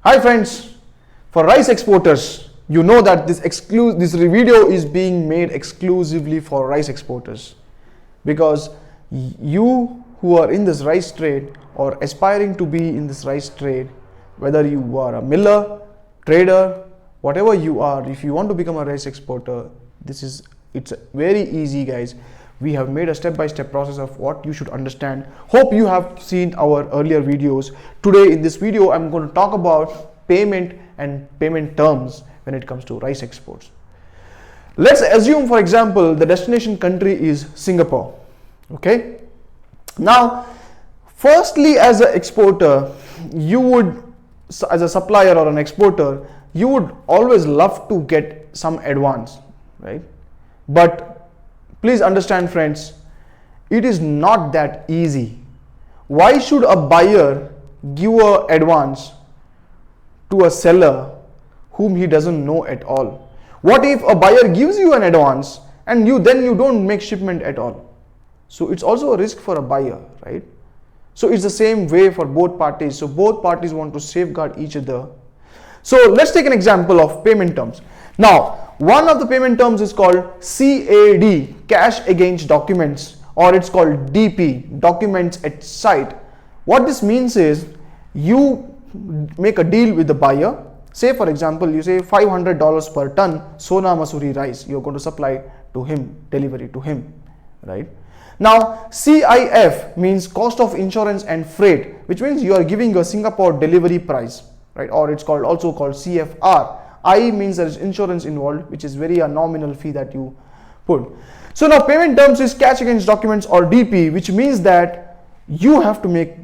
Hi friends, for rice exporters, you know that this video is being made exclusively for rice exporters, because you who are in this rice trade or aspiring to be in this rice trade, whether you are a miller, trader, whatever you are, if you want to become a rice exporter, it's very easy, guys. We have made a step-by-step process of what you should understand. Hope you have seen our earlier videos. Today in this video, I'm going to talk about payment and payment terms when it comes to rice exports. Let's assume, for example, the destination country is Singapore. Okay. Now, firstly, as an exporter, as a supplier or an exporter, you would always love to get some advance, right? But please understand, friends, it is not that easy. Why should a buyer give an advance to a seller whom he doesn't know at all? What if a buyer gives you an advance and you don't make shipment at all? So it's also a risk for a buyer, right? So it's the same way for both parties. So both parties want to safeguard each other. So let's take an example of payment terms. Now, one of the payment terms is called CAD, cash against documents, or it's called DP, documents at site. What this means is you make a deal with the buyer. Say, for example, you say $500 per ton Sona Masuri rice you're going to supply to him, delivery to him, right? Now, CIF means cost of insurance and freight, which means you are giving a Singapore delivery price, right? Or it's also called CFR. I means there is insurance involved, which is a nominal fee that you put. So now payment terms is cash against documents, or DP, which means that you have to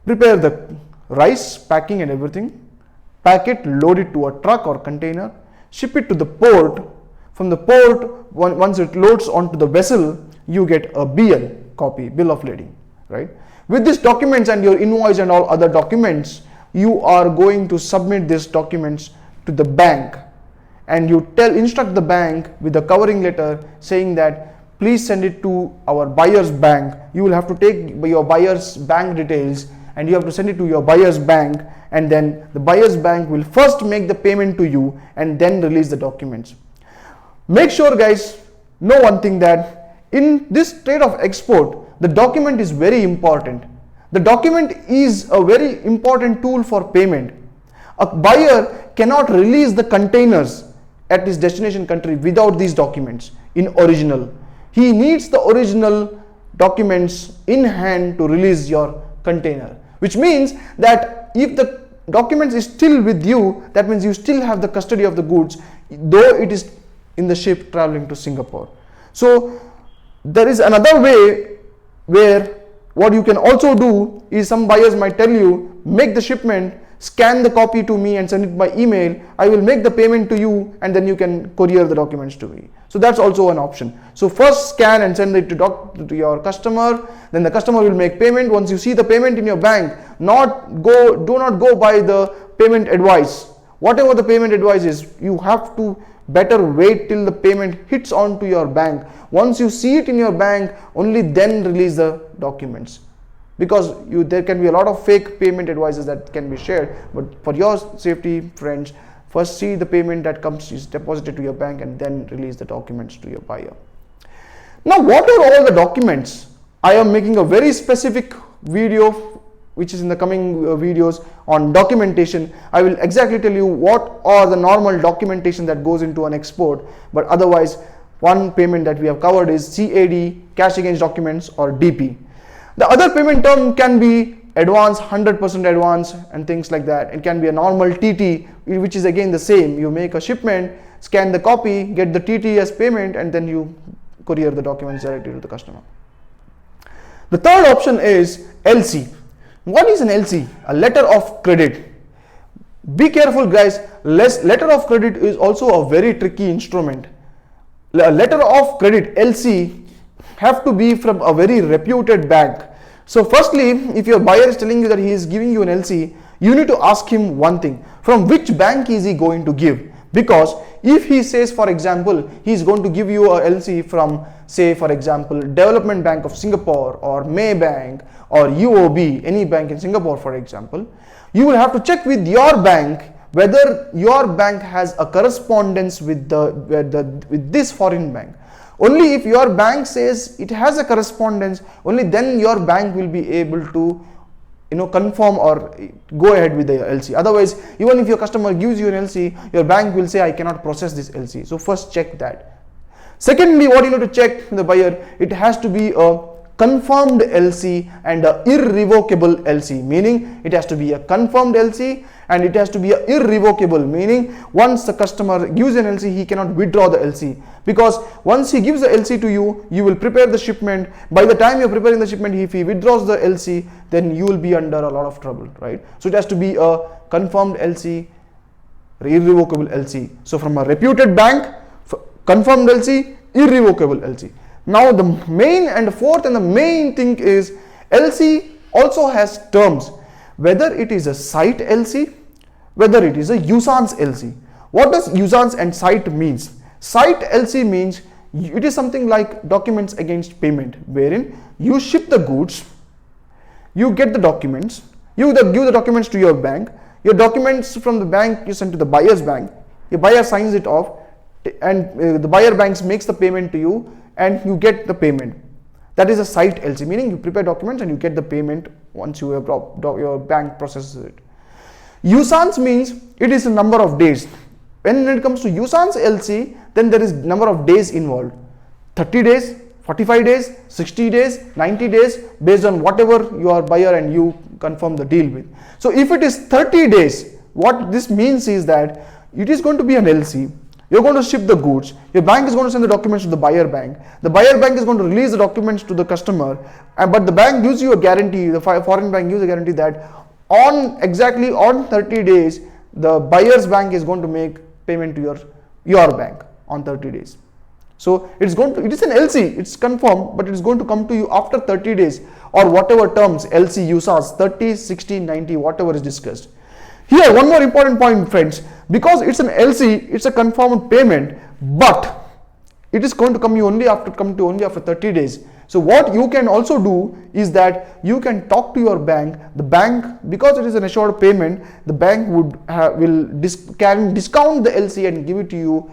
prepare the rice, packing and everything, pack it, load it to a truck or container, ship it to the port. From the port, once it loads onto the vessel, you get a BL copy, bill of lading, right? With these documents and your invoice and all other documents, you are going to submit these documents to the bank, and you instruct the bank with a covering letter saying that please send it to our buyer's bank. You will have to take your buyer's bank details and you have to send it to your buyer's bank, and then the buyer's bank will first make the payment to you and then release the documents. Make sure, guys, know one thing, that in this trade of export, the document is very important. The document is a very important tool for payment. A buyer cannot release the containers at his destination country without these documents in original. He needs the original documents in hand to release your container, which means that if the documents is still with you, that means you still have the custody of the goods, though it is in the ship traveling to Singapore. So there is another way where what you can also do is, some buyers might tell you, make the shipment, scan the copy to me and send it by email. I will make the payment to you and then you can courier the documents to me. So that's also an option. So first scan and send it to your customer, then the customer will make payment. Once you see the payment in your bank, do not go by the payment advice. Whatever the payment advice is, you have to better wait till the payment hits onto your bank. Once you see it in your bank, only then release the documents. Because there can be a lot of fake payment advices that can be shared, but for your safety, friends, first see the payment that is deposited to your bank and then release the documents to your buyer. Now, what are all the documents? I am making a very specific video which is in the coming videos on documentation. I will exactly tell you what are the normal documentation that goes into an export, but otherwise one payment that we have covered is CAD, cash against documents, or DP. The other payment term can be advance, 100% advance and things like that. It can be a normal TT, which is again the same. You make a shipment, scan the copy, get the TT as payment, and then you courier the documents directly to the customer. The third option is LC. What is an LC? A letter of credit. Be careful, guys. Letter of credit is also a very tricky instrument. A letter of credit, LC, have to be from a very reputed bank. So firstly, if your buyer is telling you that he is giving you an LC, you need to ask him one thing: from which bank is he going to give? Because if he says, for example, he's going to give you a LC from, say for example, Development Bank of Singapore or Maybank or UOB, any bank in Singapore for example, you will have to check with your bank whether your bank has a correspondence with this foreign bank. Only if your bank says it has a correspondence, only then your bank will be able to confirm or go ahead with the LC. Otherwise, even if your customer gives you an LC, your bank will say I cannot process this LC. So first check that. Secondly, what you need to check the buyer, it has to be a confirmed LC and a irrevocable LC, meaning it has to be a confirmed LC and it has to be a irrevocable, meaning once the customer gives an LC, he cannot withdraw the LC, because once he gives the LC to you, you will prepare the shipment. By the time you're preparing the shipment, if he withdraws the LC, then you will be under a lot of trouble, right? So it has to be a confirmed LC, irrevocable LC. So from a reputed bank, confirmed LC, irrevocable LC. Now the main and the fourth and the main thing is LC also has terms, whether it is a site LC, whether it is a usance LC. What does usance and site means? Site LC means it is something like documents against payment, wherein you ship the goods, you get the documents, you give the documents to your bank, your documents from the bank you send to the buyer's bank, your buyer signs it off, and the buyer banks makes the payment to you and you get the payment. That is a site LC, meaning you prepare documents and you get the payment once your bank processes it. Usance means it is a number of days. When it comes to usance LC, then there is number of days involved. 30 days, 45 days, 60 days, 90 days, based on whatever your buyer and you confirm the deal with. So if it is 30 days, what this means is that it is going to be an LC. You're going to ship the goods, your bank is going to send the documents to the buyer bank is going to release the documents to the customer, but the bank gives you a guarantee, the foreign bank gives a guarantee that exactly on 30 days, the buyer's bank is going to make payment to your bank on 30 days. So it is an LC, it's confirmed, but it is going to come to you after 30 days or whatever terms LC usance, 30, 60, 90, whatever is discussed. Here, one more important point, friends, because it's an LC, it's a confirmed payment, but it is going to come only after 30 days. So what you can also do is that you can talk to your bank. The bank, because it is an assured payment, the bank can discount the LC and give it to you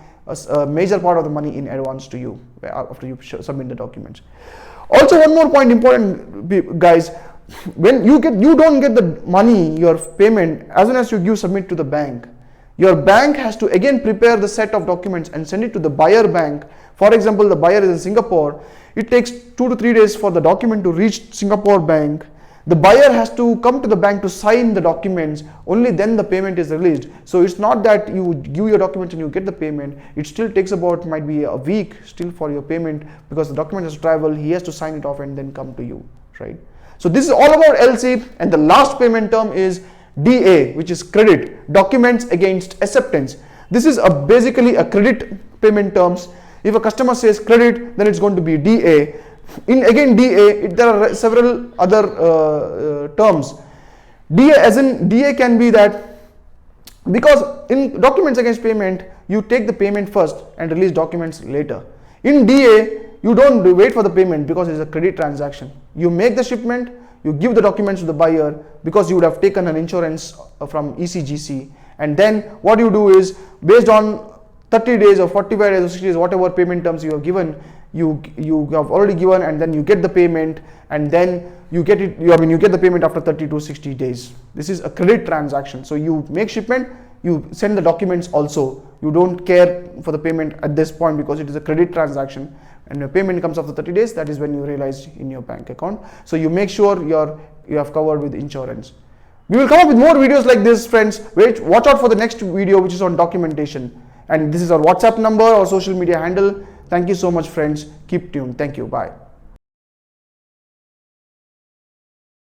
a major part of the money in advance to you after you submit the documents. Also, one more point important, guys. When you don't get the money, your payment, as soon as you submit to the bank, your bank has to again prepare the set of documents and send it to the buyer bank. For example, the buyer is in Singapore. It takes 2 to 3 days for the document to reach Singapore bank. The buyer has to come to the bank to sign the documents. Only then the payment is released. So it's not that you give your documents and you get the payment. It still takes might be a week still for your payment, because the document has to travel. He has to sign it off and then come to you, right? So this is all about LC, and the last payment term is DA, which is credit, documents against acceptance. This is basically a credit payment terms. If a customer says credit, then it's going to be DA. There are several other terms. DA can be that, because in documents against payment, you take the payment first and release documents later. In DA, you don't wait for the payment because it's a credit transaction. You make the shipment, you give the documents to the buyer because you would have taken an insurance from ECGC, and then what you do is, based on 30 days or 45 days or 60 days, whatever payment terms you have given, you have already given, and then you get the payment, and then you get the payment after 30 to 60 days. This is a credit transaction. So you make shipment, you send the documents also. You don't care for the payment at this point because it is a credit transaction, and the payment comes after 30 days. That is when you realize in your bank account. So you make sure you have covered with insurance. We will come up with more videos like this, friends. Watch out for the next video, which is on documentation. And this is our WhatsApp number or social media handle. Thank you so much, friends. Keep tuned. Thank you. Bye.